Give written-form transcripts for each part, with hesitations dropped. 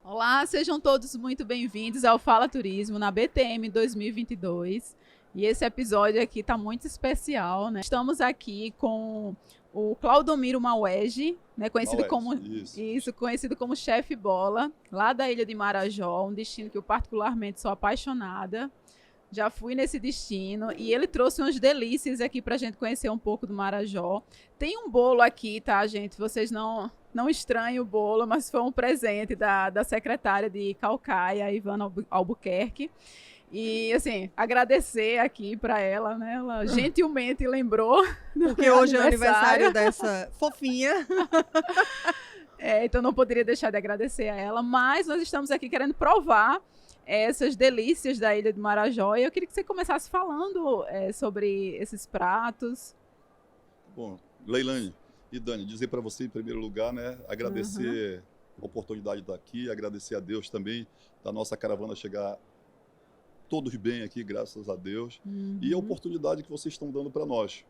Olá, sejam todos muito bem-vindos ao Fala Turismo na BTM 2022. E esse episódio aqui está muito especial, né? Estamos aqui com o Claudomiro Mauege, né? Conhecido como Chefe Bola, lá da Ilha de Marajó, um destino que eu particularmente sou apaixonada. Já fui nesse destino e ele trouxe umas delícias aqui pra gente conhecer um pouco do Marajó. Tem um bolo aqui, tá, gente? Vocês não estranhem o bolo, mas foi um presente da secretária de Caucaia, Ivana Albuquerque. E, assim, agradecer aqui para ela, né? Ela gentilmente lembrou. Porque hoje é o aniversário dessa fofinha. Então não poderia deixar de agradecer a ela. Mas nós estamos aqui querendo provar essas delícias da Ilha de Marajó. E eu queria que você começasse falando sobre esses pratos. Bom, Leilane e Dani, dizer para você, em primeiro lugar, né? Agradecer a oportunidade de estar aqui, agradecer a Deus também, da nossa caravana chegar todos bem aqui, graças a Deus. E a oportunidade que vocês estão dando para nós,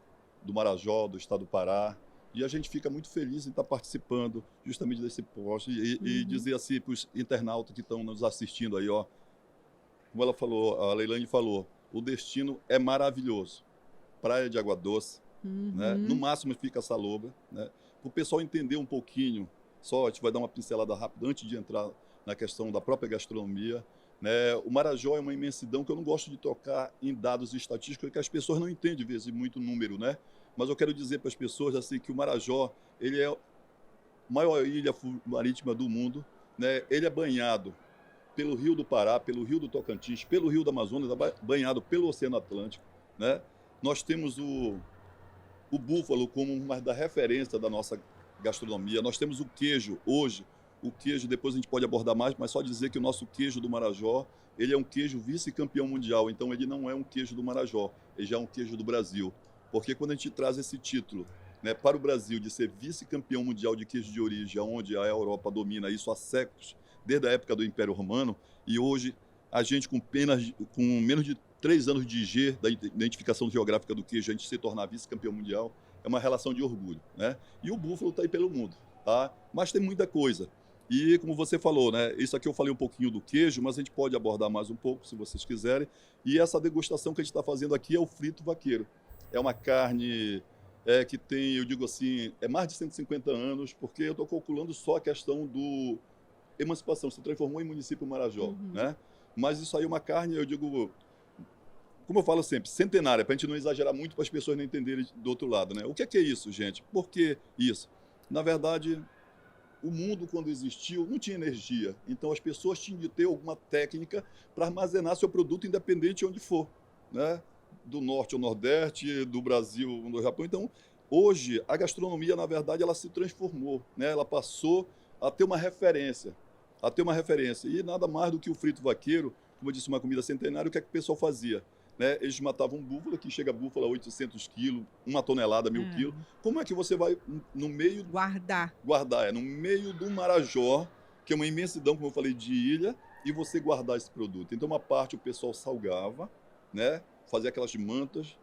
do Marajó, do estado do Pará. E a gente fica muito feliz em estar participando justamente desse post e dizer assim para os internautas que estão nos assistindo aí, ó, como ela falou, a Leilane falou, o destino é maravilhoso. Praia de Água Doce, né? No máximo fica Salobra, né? Para o pessoal entender um pouquinho, só a gente vai dar uma pincelada rápida antes de entrar na questão da própria gastronomia. Né? O Marajó é uma imensidão que eu não gosto de tocar em dados estatísticos, que as pessoas não entendem, às vezes, muito número, né? Mas eu quero dizer para as pessoas assim, que o Marajó ele é a maior ilha marítima do mundo, né? Ele é banhado pelo Rio do Pará, pelo Rio do Tocantins, pelo Rio do Amazonas, banhado pelo Oceano Atlântico, né? Nós temos o búfalo como uma da referência da nossa gastronomia. Nós temos o queijo hoje. O queijo, depois a gente pode abordar mais, mas só dizer que o nosso queijo do Marajó, ele é um queijo vice-campeão mundial, então ele não é um queijo do Marajó, ele já é um queijo do Brasil. Porque quando a gente traz esse título, né, para o Brasil de ser vice-campeão mundial de queijo de origem, onde a Europa domina isso há séculos, desde a época do Império Romano, e hoje a gente com menos de 3 anos de IG, da identificação geográfica do queijo, a gente se tornar vice-campeão mundial, é uma relação de orgulho, né? E o búfalo está aí pelo mundo, tá? Mas tem muita coisa. E como você falou, né? Isso aqui eu falei um pouquinho do queijo, mas a gente pode abordar mais um pouco, se vocês quiserem. E essa degustação que a gente está fazendo aqui é o frito vaqueiro. É uma carne que tem, eu digo assim, é mais de 150 anos, porque eu estou calculando só a questão do emancipação, se transformou em município Marajó, né? Mas isso aí é uma carne, eu digo, como eu falo sempre, centenária, para a gente não exagerar muito, para as pessoas não entenderem do outro lado, né? O que é isso, gente? Por que isso? Na verdade, o mundo, quando existiu, não tinha energia. Então, as pessoas tinham de ter alguma técnica para armazenar seu produto independente de onde for, né? Do norte ao nordeste, do Brasil ao Japão. Então, hoje, a gastronomia, na verdade, ela se transformou, né? Ela passou a ter uma referência. E nada mais do que o frito vaqueiro, como eu disse, uma comida centenária, o que é que o pessoal fazia? Né? Eles matavam um búfalo, que chega búfalo a 800 quilos, 1 tonelada, 1.000 quilos. Como é que você vai no meio... Guardar, no meio do Marajó, que é uma imensidão, como eu falei, de ilha, e você guardar esse produto. Então, uma parte o pessoal salgava, né? Fazia aquelas mantas,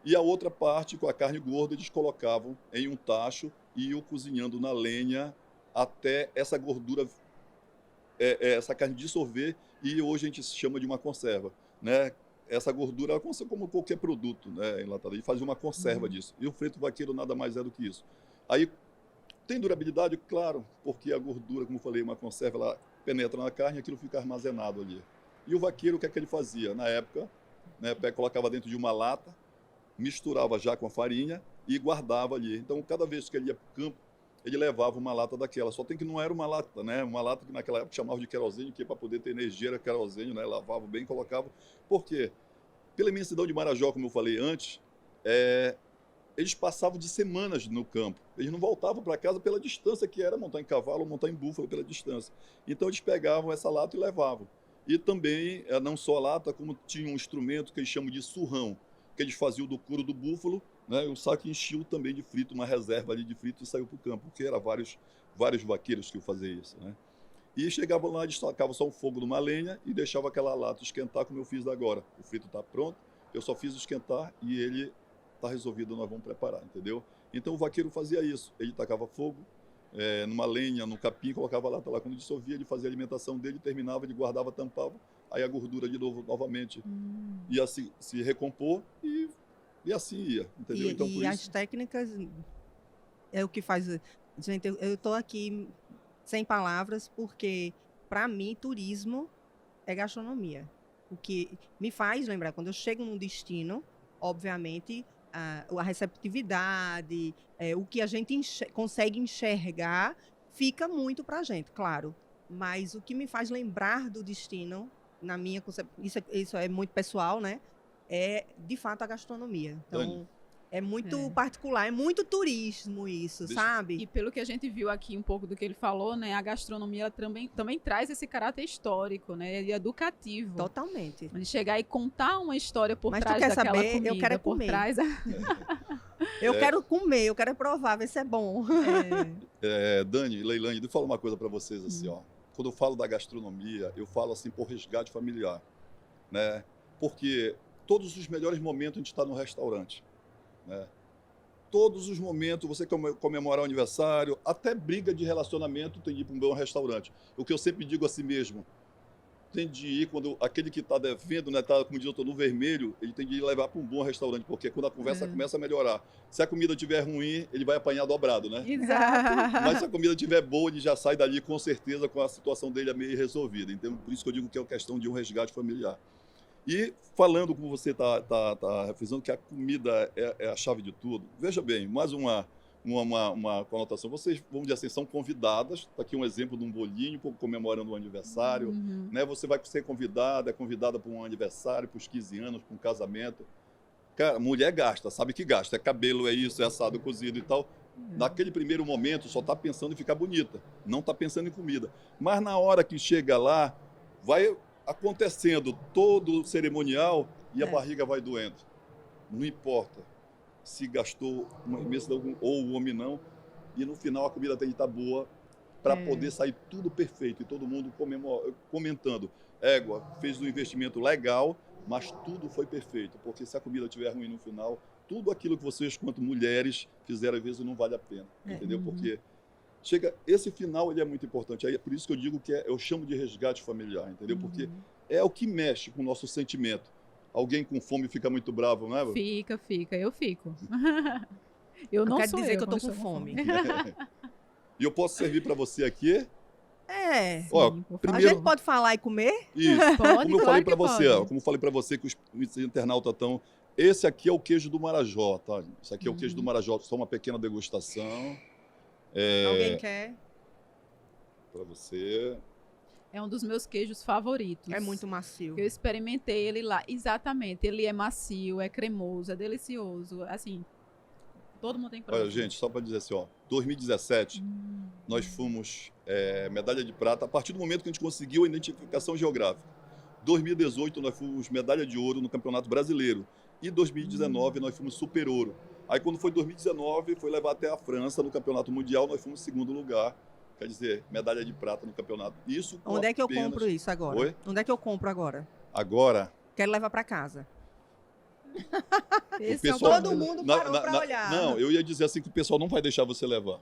e a outra parte, com a carne gorda, eles colocavam em um tacho e iam cozinhando na lenha até essa gordura, essa carne dissolver, e hoje a gente chama de uma conserva, né? Essa gordura, como qualquer produto, né, enlatado, e fazia uma conserva disso. E o frito vaqueiro nada mais é do que isso. Aí, tem durabilidade? Claro, porque a gordura, como eu falei, uma conserva, ela penetra na carne e aquilo fica armazenado ali. E o vaqueiro, o que é que ele fazia? Na época, né, colocava dentro de uma lata, misturava já com a farinha e guardava ali. Então, cada vez que ele ia para o campo, ele levava uma lata daquela. Só tem que não era uma lata, né? Uma lata que naquela época chamavam de querosene, que para poder ter energia era querosene, né? Lavava bem, colocava. Por quê? Pela imensidão de Marajó, como eu falei antes, eles passavam de semanas no campo. Eles não voltavam para casa pela distância que era montar em cavalo ou montar em búfalo pela distância. Então eles pegavam essa lata e levavam. E também, não só a lata, como tinha um instrumento que eles chamam de surrão, que eles faziam do couro do búfalo, né? O saco enchiam também de frito, uma reserva ali de frito, e saiu para o campo, porque eram vários vaqueiros que faziam isso, né? E chegavam lá, destacavam só o fogo numa lenha e deixava aquela lata esquentar, como eu fiz agora. O frito está pronto, eu só fiz esquentar e ele está resolvido, nós vamos preparar, entendeu? Então o vaqueiro fazia isso, ele tacava fogo numa lenha, num capim, colocava lá, quando dissolvia, ele fazia a alimentação dele, terminava, ele guardava, tampava, aí a gordura de novo, novamente, ia se recompor e assim ia, entendeu? Então, por as isso... técnicas é o que faz... Gente, eu estou aqui sem palavras, porque, para mim, turismo é gastronomia. O que me faz lembrar, quando eu chego num destino, obviamente, a receptividade, o que a gente consegue enxergar, fica muito para a gente, claro. Mas o que me faz lembrar do destino, na minha concepção, isso é muito pessoal, né? É, de fato, a gastronomia. Então, Dani, é muito particular, é muito turismo isso, sabe? E pelo que a gente viu aqui um pouco do que ele falou, né, a gastronomia ela também traz esse caráter histórico, né, e educativo. Totalmente. De chegar e contar uma história por Mas trás tu quer daquela saber? comida, Eu quero por comer. trás. Eu quero comer, eu quero provar, ver se é bom. Dani, Leilane, deixa eu falar uma coisa para vocês assim, ó. Quando eu falo da gastronomia, eu falo assim por resgate familiar, né? Porque todos os melhores momentos a gente está no restaurante, né? Todos os momentos, você comemorar o aniversário, até briga de relacionamento, tem de ir para um bom restaurante. O que eu sempre digo a si mesmo, tem de ir quando aquele que está devendo, né, tá, como diz eu, no vermelho, ele tem de ir levar para um bom restaurante, porque quando a conversa começa a melhorar. Se a comida estiver ruim, ele vai apanhar dobrado, né? Exato. Mas se a comida estiver boa, ele já sai dali com certeza com a situação dele meio resolvida. Então, por isso que eu digo que é uma questão de um resgate familiar. E falando como você está refrisando que a comida é a chave de tudo, veja bem, mais uma conotação. Vocês, vamos dizer assim, são convidadas. Está aqui um exemplo de um bolinho comemorando um aniversário. Né? Você vai ser convidada, para um aniversário, para os 15 anos, para um casamento. Cara, mulher gasta, sabe que gasta. É cabelo, é isso, é assado, cozido e tal. Naquele primeiro momento, só está pensando em ficar bonita. Não está pensando em comida. Mas na hora que chega lá, vai acontecendo todo o cerimonial e a barriga vai doendo. Não importa se gastou uma imensidão ou o homem não, e no final a comida tem que estar boa para poder sair tudo perfeito e todo mundo comentando. Égua, fez um investimento legal, mas tudo foi perfeito, porque se a comida estiver ruim no final, tudo aquilo que vocês, quanto mulheres, fizeram às vezes não vale a pena, entendeu? Porque esse final ele é muito importante. Aí é por isso que eu digo que eu chamo de resgate familiar, entendeu? Porque é o que mexe com o nosso sentimento. Alguém com fome fica muito bravo, não é? Fica, eu fico. Eu não quero sou dizer eu que eu tô quando com fome. E eu posso servir para você aqui? Sim, A gente pode falar e comer? Isso. Pode, Como eu falei para você, pode. como eu falei para você que os internautas estão... Esse aqui é o queijo do Marajó, tá? Esse aqui é o queijo do Marajó. Só uma pequena degustação. Alguém quer? Para você. É um dos meus queijos favoritos. É muito macio. Eu experimentei ele lá. Exatamente. Ele é macio, é cremoso, é delicioso. Assim, todo mundo tem que provar. Olha, gente, só para dizer assim, ó, 2017, nós fomos medalha de prata a partir do momento que a gente conseguiu a identificação geográfica. 2018, nós fomos medalha de ouro no Campeonato Brasileiro. E 2019, nós fomos super ouro. Aí, quando foi 2019, foi levar até a França no Campeonato Mundial, nós fomos segundo lugar. Quer dizer, medalha de prata no campeonato. Isso Onde é que eu compro isso agora? Oi? Onde é que eu compro agora? Agora... Quero levar para casa. Todo mundo parou para olhar. Não, eu ia dizer assim que o pessoal não vai deixar você levar.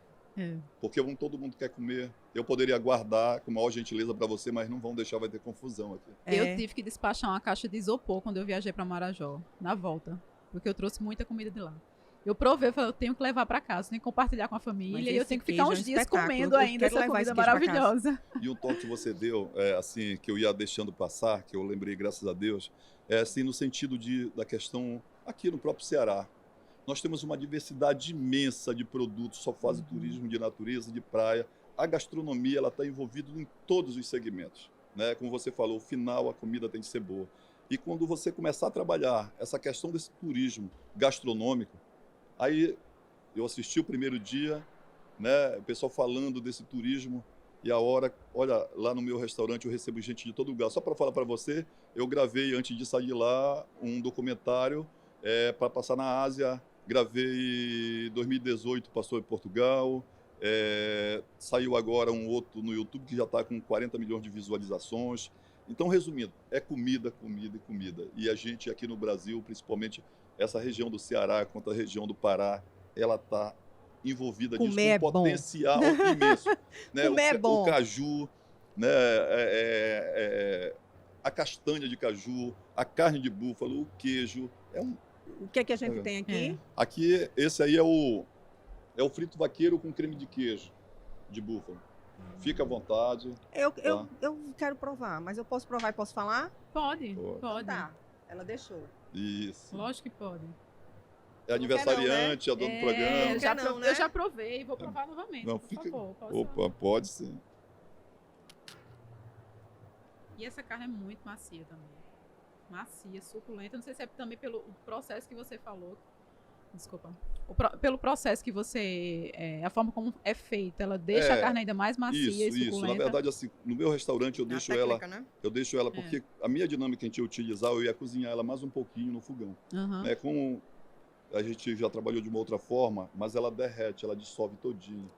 Porque todo mundo quer comer. Eu poderia guardar com maior gentileza para você, mas não vão deixar, vai ter confusão aqui. Eu tive que despachar uma caixa de isopor quando eu viajei para Marajó, na volta. Porque eu trouxe muita comida de lá. Eu provei, eu falei, eu tenho que levar para casa, tenho que compartilhar com a família e eu tenho que ficar uns dias comendo ainda essa comida maravilhosa. E um toque que você deu, assim, que eu ia deixando passar, que eu lembrei, graças a Deus, é assim, no sentido da questão aqui no próprio Ceará. Nós temos uma diversidade imensa de produtos, só fazem turismo de natureza, de praia. A gastronomia, ela está envolvida em todos os segmentos, né? Como você falou, o final, a comida tem que ser boa. E quando você começar a trabalhar essa questão desse turismo gastronômico, aí eu assisti o primeiro dia, né, o pessoal falando desse turismo, e a hora, olha, lá no meu restaurante eu recebo gente de todo lugar. Só para falar para você, eu gravei, antes de sair lá, um documentário para passar na Ásia. Gravei em 2018, passou em Portugal. Saiu agora um outro no YouTube que já está com 40 milhões de visualizações. Então, resumindo, é comida, comida e comida. E a gente aqui no Brasil, principalmente essa região do Ceará quanto a região do Pará, ela está envolvida disso Comer é com um bom. potencial imenso. Né? Comer é O bom. caju, né? A castanha de caju, a carne de búfalo, o queijo. O que é que a gente tem aqui? Aqui, esse aí é o frito vaqueiro com creme de queijo de búfalo. Fica à vontade. Eu quero provar, mas eu posso provar e posso falar? Pode, Pode. pode. Tá, ela deixou. Isso. Lógico que pode. É aniversariante, a dona do programa. Eu já, Não, né? eu já provei, vou provar novamente, Não, por fica... favor. Opa, pode sim. E essa carne é muito macia também. Macia, suculenta. Não sei se é também pelo processo que você falou. Desculpa. Pelo processo que você... a forma como é feita, ela deixa a carne ainda mais macia e suculenta. Isso. Na verdade, assim, no meu restaurante eu deixo técnica, né? ela porque a minha dinâmica a gente ia utilizar, eu ia cozinhar ela mais um pouquinho no fogão. Uhum. Né? Como a gente já trabalhou de uma outra forma, mas ela derrete, ela dissolve todinho.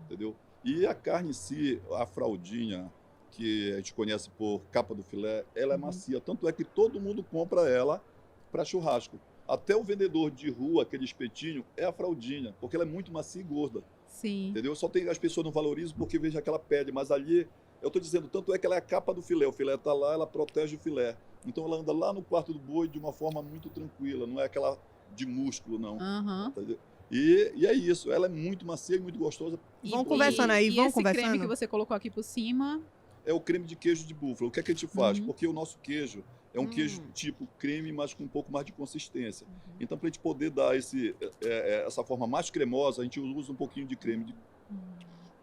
Entendeu? E a carne em si, a fraldinha, que a gente conhece por capa do filé, ela é macia. Tanto é que todo mundo compra ela para churrasco. Até o vendedor de rua, aquele espetinho, é a fraldinha, porque ela é muito macia e gorda. Sim. Entendeu? Só tem as pessoas não valorizam porque veja que ela pede, mas ali, eu estou dizendo, tanto é que ela é a capa do filé. O filé está lá, ela protege o filé. Então ela anda lá no quarto do boi de uma forma muito tranquila, não é aquela de músculo, não. Uhum. E é isso, ela é muito macia e muito gostosa. Vamos conversando aí, vamos esse conversando. creme que você colocou aqui por cima... É o creme de queijo de búfalo. O que é que a gente faz? Porque o nosso queijo é um queijo tipo creme, mas com um pouco mais de consistência. Então, para a gente poder dar essa forma mais cremosa, a gente usa um pouquinho de creme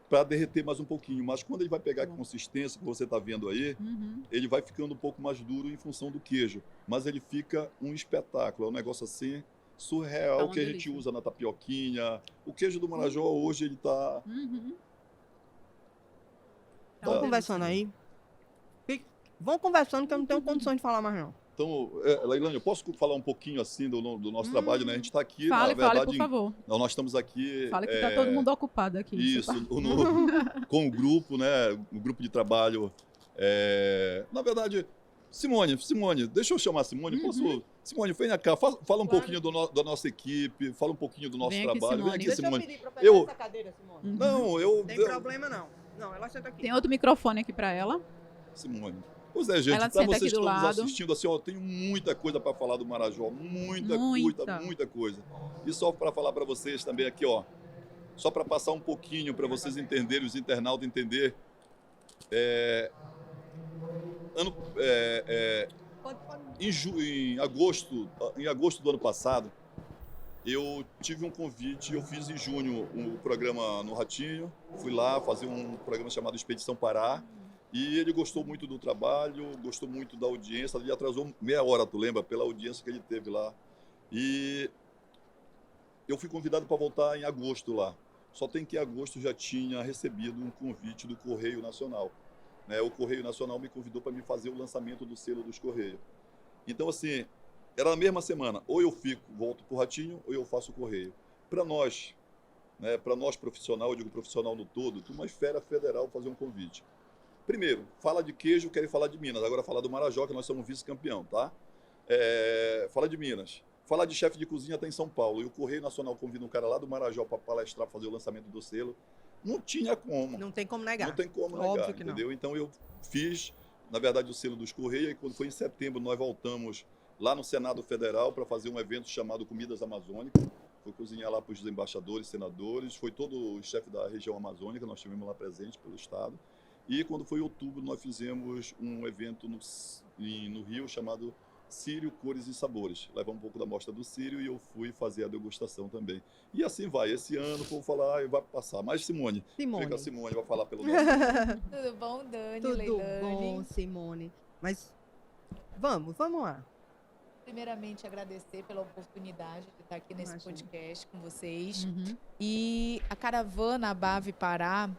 para derreter mais um pouquinho. Mas quando ele vai pegar a consistência que você está vendo aí, ele vai ficando um pouco mais duro em função do queijo. Mas ele fica um espetáculo, é um negócio assim surreal que a gente usa na tapioquinha. O queijo do Marajó hoje ele está... Vamos conversando aí. Vão conversando que eu não tenho condições de falar mais não. Então, Leilane, eu posso falar um pouquinho assim do nosso trabalho, né? A gente está aqui, Fale, na verdade, por favor. nós estamos aqui... Fala que está todo mundo ocupado aqui. Isso, com o grupo, né? O grupo de trabalho. Na verdade, Simone, deixa eu chamar a Simone. Posso? Simone, vem cá, fala um pouquinho da nossa equipe, fala um pouquinho do nosso trabalho. Vem aqui, Deixa Simone. eu pedir para pegar essa cadeira, Simone. Não, Não tem problema não. Não, ela senta aqui. Tem outro microfone aqui para ela. Simone. Pois é, gente, para vocês que estão nos assistindo, assim, ó, eu tenho muita coisa para falar do Marajó, muita coisa. E só para falar para vocês também aqui, ó, só para passar um pouquinho para vocês entenderem, os internautas entender, em agosto do ano passado, eu tive um convite, eu fiz em junho um programa no Ratinho, fui lá fazer um programa chamado Expedição Pará, e ele gostou muito do trabalho, gostou muito da audiência, ele atrasou meia hora, tu lembra, pela audiência que ele teve lá. E eu fui convidado para voltar em agosto lá. Só tem que em agosto já tinha recebido um convite do Correio Nacional. Né? O Correio Nacional me convidou para me fazer o lançamento do selo dos Correios. Então, assim, era na mesma semana. Ou eu volto para o Ratinho, ou eu faço o Correio. Para nós, né, profissional, eu digo profissional no todo, uma esfera federal fazer um convite. Primeiro, fala de queijo, quero falar de Minas. Agora fala do Marajó, que nós somos vice-campeão, tá? Fala de Minas. Falar de chefe de cozinha está em São Paulo. E o Correio Nacional convida um cara lá do Marajó para palestrar, fazer o lançamento do selo. Não tinha como. Não tem como negar. Não tem como negar, óbvio que entendeu? Não. Então eu fiz, na verdade, o selo dos Correios. E quando foi em setembro, nós voltamos lá no Senado Federal para fazer um evento chamado Comidas Amazônicas. Foi cozinhar lá para os embaixadores, senadores. Foi todo o chefe da região amazônica, nós tivemos lá presente pelo Estado. E quando foi em outubro, nós fizemos um evento no Rio chamado Sírio, Cores e Sabores. Leva um pouco da mostra do Sírio e eu fui fazer a degustação também. E assim vai. Esse ano, vou falar e vai passar. Mas Simone. Fica a Simone, vai falar pelo nome. Tudo bom, Dani, Tudo Leilane? bom, Simone. Mas vamos lá. Primeiramente, agradecer pela oportunidade de estar aqui nesse podcast com vocês. Uhum. E a caravana Bave Pará,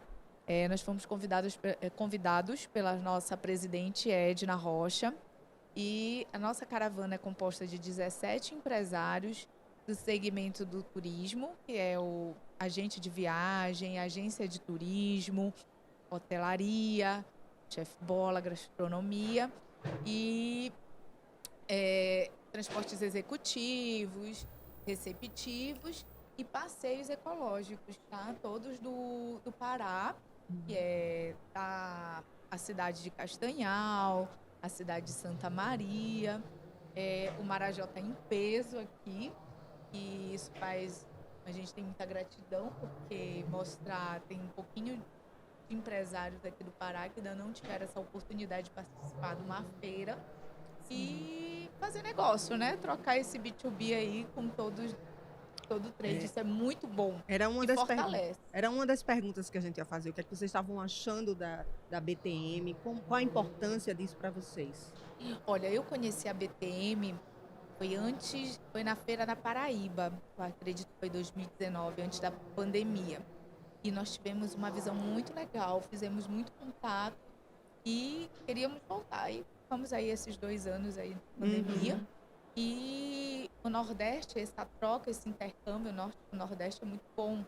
nós fomos convidados pela nossa presidente Edna Rocha. E a nossa caravana é composta de 17 empresários do segmento do turismo, que é o agente de viagem, agência de turismo, hotelaria, chefe bola, gastronomia e transportes executivos, receptivos e passeios ecológicos, tá? Todos do Pará, que é a cidade de Castanhal, a cidade de Santa Maria. O Marajó está em peso aqui e isso faz... A gente tem muita gratidão porque tem um pouquinho de empresários aqui do Pará que ainda não tiveram essa oportunidade de participar de uma feira e fazer negócio, né? Trocar esse B2B aí com todo o trade. Isso é muito bom. Era uma Fortalece. das perguntas que a gente ia fazer. O que é que vocês estavam achando da BTM? Qual a importância disso para vocês? Olha, eu conheci a BTM, foi na Feira da Paraíba, eu acredito que foi 2019, antes da pandemia. E nós tivemos uma visão muito legal, fizemos muito contato e queríamos voltar. E ficamos aí esses 2 anos aí de pandemia. E o Nordeste, essa troca, esse intercâmbio Norte-Nordeste é muito bom,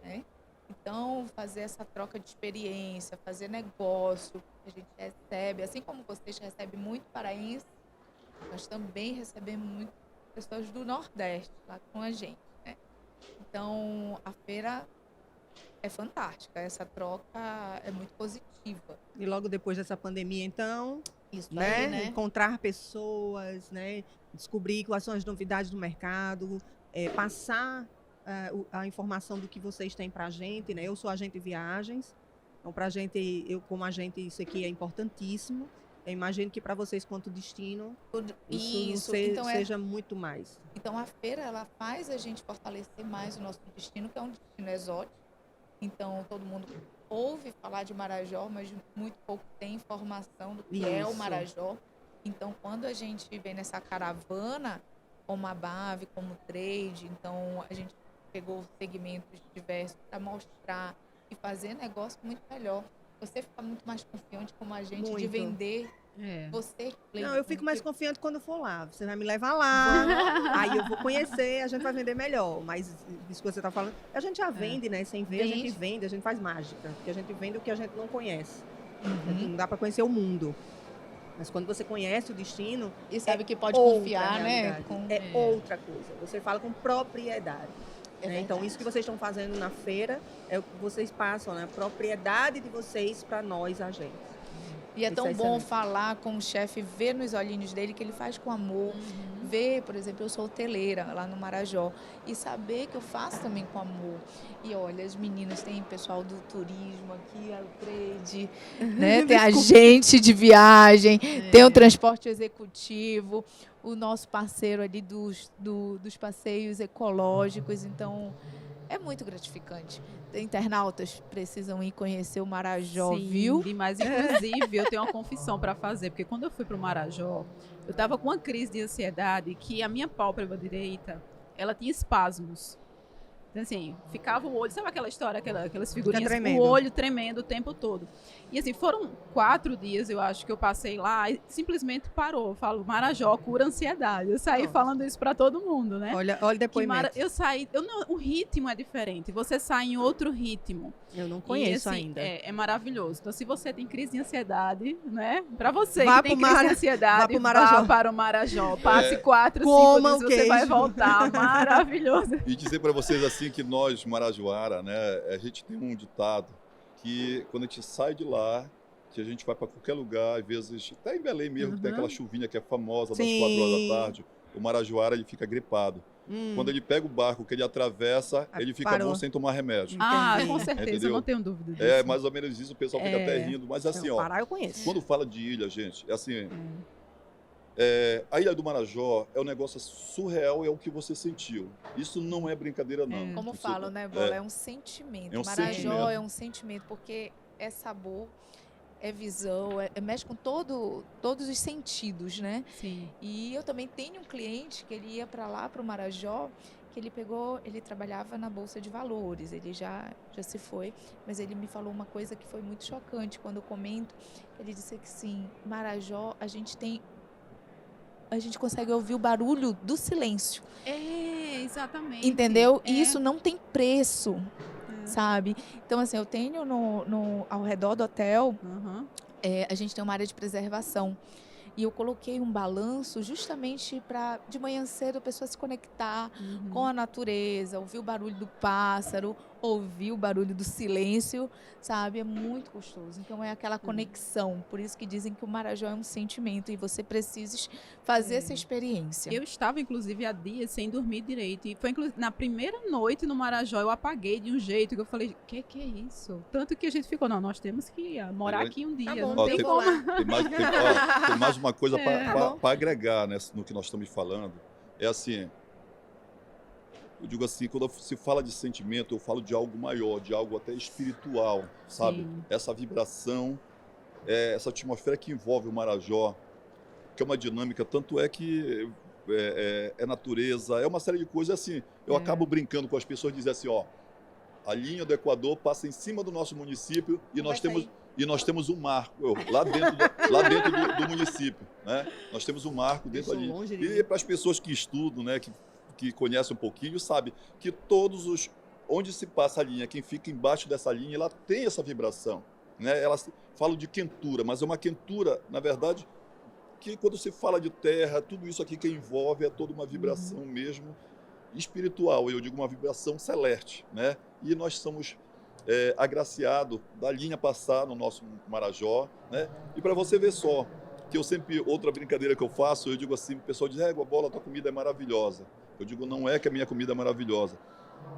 né? Então, fazer essa troca de experiência, fazer negócio, a gente recebe, assim como vocês recebem muito paraense, nós também recebemos muito pessoas do Nordeste lá com a gente, né? Então, a feira é fantástica, essa troca é muito positiva. E logo depois dessa pandemia, então, Isso né? aí, né? Encontrar pessoas, né? Descobrir quais são as novidades do mercado, passar a informação do que vocês têm para a gente, né? Eu sou agente de viagens, então para a gente, eu como agente, isso aqui é importantíssimo. Eu imagino que para vocês, quanto destino, isso então seja muito mais. Então a feira ela faz a gente fortalecer mais o nosso destino, que é um destino exótico. Então todo mundo ouve falar de Marajó, mas muito pouco tem informação do que é o Marajó. Então quando a gente vem nessa caravana, como a BAV, como o trade, então a gente pegou segmentos diversos para mostrar e fazer negócio muito melhor. Você fica muito mais confiante como agente de vender. Você. Não, eu fico mais confiante quando eu for lá. Você vai me levar lá, aí eu vou conhecer, a gente vai vender melhor. Mas isso que você está falando, a gente já vende, né? Sem ver, a gente vende, a gente faz mágica. Porque a gente vende o que a gente não conhece. Não dá para conhecer o mundo. Mas quando você conhece o destino... E sabe que pode confiar, né? É outra coisa. Você fala com propriedade. Né? Então, isso que vocês estão fazendo na feira é o que vocês passam, né? A propriedade de vocês para nós, agentes. E é tão bom falar com o chefe, ver nos olhinhos dele que ele faz com amor. Ver, por exemplo, eu sou hoteleira lá no Marajó e saber que eu faço também com amor. E olha, as meninas, tem pessoal do turismo aqui, a trade, né? Tem agente de viagem, tem o transporte executivo, o nosso parceiro ali dos passeios ecológicos. Então, é muito gratificante. Internautas precisam ir conhecer o Marajó, viu? Demais. Inclusive, eu tenho uma confissão para fazer, porque quando eu fui para o Marajó, eu estava com uma crise de ansiedade que a minha pálpebra direita, ela tinha espasmos. Então, assim, ficava o olho, sabe aquela história, aquelas figurinhas, o olho tremendo o tempo todo. E assim, foram 4 dias, eu acho, que eu passei lá e simplesmente parou. Eu falo, Marajó cura ansiedade. Eu saí falando isso pra todo mundo, né? Olha depoimento. Eu saí, o ritmo é diferente, você sai em outro ritmo. Eu não conheço e, assim, ainda. É maravilhoso. Então, se você tem crise de ansiedade, né? Pra você vá que tem crise de ansiedade, vá para o Marajó. Passe 4, 5 dias, você vai voltar. Maravilhoso. E dizer pra vocês assim que nós, Marajoara, né, a gente tem um ditado que quando a gente sai de lá, que a gente vai para qualquer lugar, às vezes, até em Belém mesmo, que tem aquela chuvinha que é famosa das 4 horas da tarde, o Marajoara ele fica gripado. Quando ele pega o barco, que ele atravessa, ele fica bom sem tomar remédio. Com certeza, entendeu? Eu não tenho dúvida disso. É mais ou menos isso, o pessoal fica até rindo. Mas assim, ó, Pará eu conheço. Quando fala de ilha, gente, é assim... a Ilha do Marajó é um negócio surreal, é o que você sentiu. Isso não é brincadeira, não. Como falo, né, Bola? É um sentimento. Marajó é um sentimento, porque é sabor, é visão, mexe com todos os sentidos, né? Sim. E eu também tenho um cliente que ele ia para lá, para o Marajó, que ele trabalhava na Bolsa de Valores, ele já se foi, mas ele me falou uma coisa que foi muito chocante quando eu comento, ele disse que sim, Marajó, a gente consegue ouvir o barulho do silêncio. Exatamente. Entendeu? E isso não tem preço, sabe? Então, assim, eu tenho ao redor do hotel a gente tem uma área de preservação. E eu coloquei um balanço justamente para, de manhã cedo, a pessoa se conectar com a natureza, ouvir o barulho do pássaro, ouvir o barulho do silêncio, sabe? É muito gostoso. Então, é aquela conexão. Por isso que dizem que o Marajó é um sentimento e você precisa fazer essa experiência. Eu estava, inclusive, há dias sem dormir direito. E foi, na primeira noite no Marajó, eu apaguei de um jeito que eu falei, que é isso? Tanto que a gente ficou, não, nós temos que morar aqui um dia. Tá bom, não Ó, tem tem- como. Tem mais uma coisa bom. para agregar, né, no que nós estamos falando. É assim, eu digo assim, quando se fala de sentimento, eu falo de algo maior, de algo até espiritual, sabe? Sim. Essa vibração, essa atmosfera que envolve o Marajó, que é uma dinâmica, tanto é que é natureza, é uma série de coisas assim. Eu acabo brincando com as pessoas, dizendo assim, ó, a linha do Equador passa em cima do nosso município e nós temos um marco lá dentro do município, né? Nós temos um marco dentro Isso ali. longe de E mim. para as pessoas que estudam, né, que conhecem um pouquinho, sabe que onde se passa a linha, quem fica embaixo dessa linha, ela tem essa vibração, né? Elas falam de quentura, mas é uma quentura, na verdade, que quando se fala de terra, tudo isso aqui que envolve é toda uma vibração mesmo espiritual, eu digo uma vibração celeste, né? E nós somos agraciados da linha passar no nosso Marajó, né? E para você ver só, que eu sempre, outra brincadeira que eu faço, eu digo assim, o pessoal diz, Bola, tua comida é maravilhosa. Eu digo, não é que a minha comida é maravilhosa.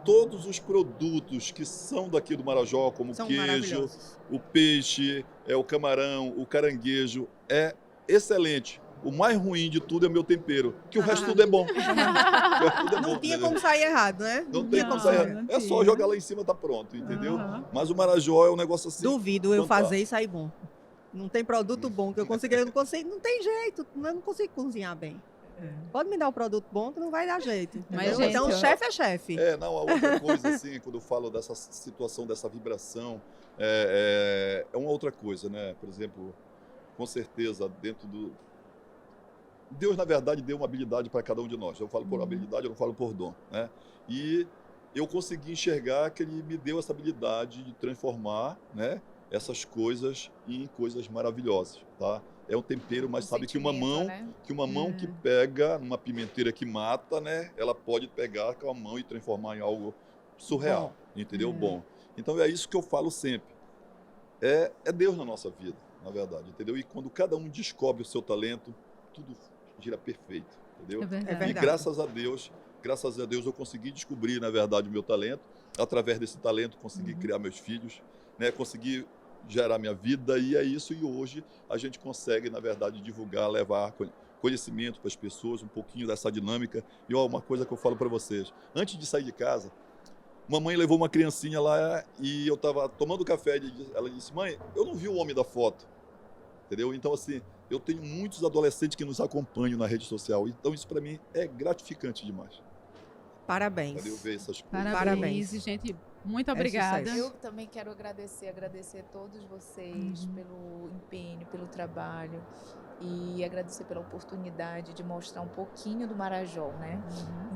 Todos os produtos que são daqui do Marajó, como o São queijo, maravilhosos. o peixe, o camarão, o caranguejo, é excelente. O mais ruim de tudo é o meu tempero, que o resto tudo é bom. O resto tudo é Não bom, tinha entendeu? como sair errado, né? Não tem como Não, sair. não É só tinha. jogar lá em cima, tá pronto, entendeu? Aham. Mas o Marajó é um negócio assim. Duvido eu fantástico. fazer e sair bom. Não tem produto bom que eu consiga, não tem jeito, eu não consigo cozinhar bem. Pode me dar um produto bom que não vai dar jeito. Mas, entendeu? gente, Então, eu- chefe é chefe. Não, a outra coisa, assim, quando eu falo dessa situação, dessa vibração, é uma outra coisa, né? Por exemplo, com certeza, dentro do. Deus, na verdade, deu uma habilidade para cada um de nós. Eu falo por habilidade, eu não falo por dom, né? E eu consegui enxergar que Ele me deu essa habilidade de transformar, né, essas coisas em coisas maravilhosas, tá? É um tempero, mas Um sabe que uma sentimento, mão né? que pega numa pimenteira que mata, né? Ela pode pegar com a mão e transformar em algo surreal, entendeu? Bom. Então é isso que eu falo sempre. É Deus na nossa vida, na verdade, entendeu? E quando cada um descobre o seu talento, tudo gira perfeito, entendeu? É verdade. É verdade. E graças a Deus eu consegui descobrir, na verdade, o meu talento. Através desse talento consegui criar meus filhos, né? Consegui gerar minha vida e é isso. E hoje a gente consegue, na verdade, divulgar, levar conhecimento para as pessoas, um pouquinho dessa dinâmica. E ó, uma coisa que eu falo para vocês, antes de sair de casa, mamãe levou uma criancinha lá e eu estava tomando café e ela disse, mãe, eu não vi o homem da foto, entendeu? Então assim, eu tenho muitos adolescentes que nos acompanham na rede social, então isso para mim é gratificante demais. Parabéns. Entendeu? Ver essas coisas. Parabéns. Parabéns. E, gente, muito É obrigada. sucesso. Eu também quero agradecer a todos vocês pelo empenho, pelo trabalho e agradecer pela oportunidade de mostrar um pouquinho do Marajó, né?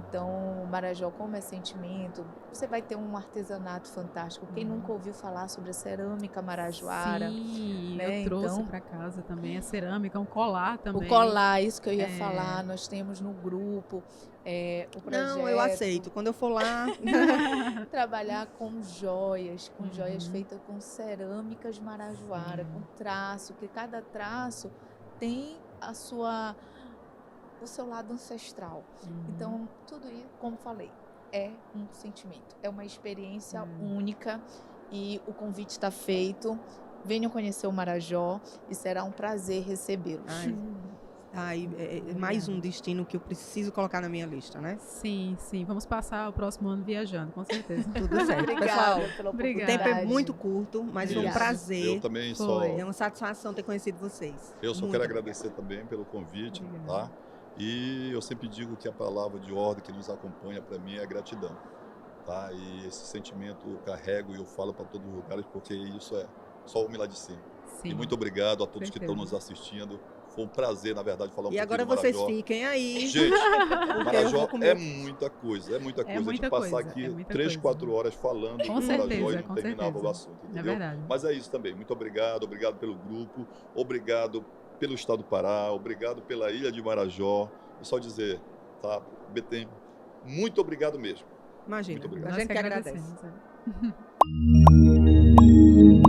Então, o Marajó, como é sentimento, você vai ter um artesanato fantástico. Quem nunca ouviu falar sobre a cerâmica marajoara? Sim, né? eu trouxe Então- para casa também a cerâmica, um colar também. O colar, isso que eu ia É. falar, nós temos no grupo o projeto. Não, eu aceito. Quando eu for lá, Trabalhar com joias feitas com cerâmicas marajoara, com traço, que cada traço tem o seu lado ancestral. Então, tudo isso, como falei, é um sentimento, é uma experiência única e o convite está feito. Venham conhecer o Marajó e será um prazer recebê-los. é mais um destino que eu preciso colocar na minha lista, né? Sim, sim. Vamos passar o próximo ano viajando, com certeza. Tudo certo. Obrigada Pessoal, pela o obrigada. tempo é oportunidade. muito curto, mas foi um Obrigada. prazer. Eu também só. Foi. É uma satisfação ter conhecido vocês. Eu só Muito quero obrigada. agradecer também pelo convite, Obrigada. tá? E eu sempre digo que a palavra de ordem que nos acompanha para mim é gratidão, tá? E esse sentimento eu carrego e eu falo para todos os lugares porque isso é só o lá de cima. Sim. E muito obrigado a todos que certeza. estão nos assistindo. Foi um prazer, na verdade, falar um E pouquinho agora de vocês Marajó. fiquem aí. Gente, porque eu Marajó vou comer. é muita coisa, é muita coisa. A muita gente passar coisa, aqui é muita 3, coisa. 4 horas falando Com de Marajó certeza, e com não terminava certeza. o assunto, É entendeu? verdade. Mas é isso também. Muito obrigado, obrigado pelo grupo, obrigado pelo Estado do Pará, obrigado pela Ilha de Marajó. É só dizer, tá, BTM, muito obrigado mesmo. Imagina, Muito obrigado. a gente que agradece. agradecemos, é.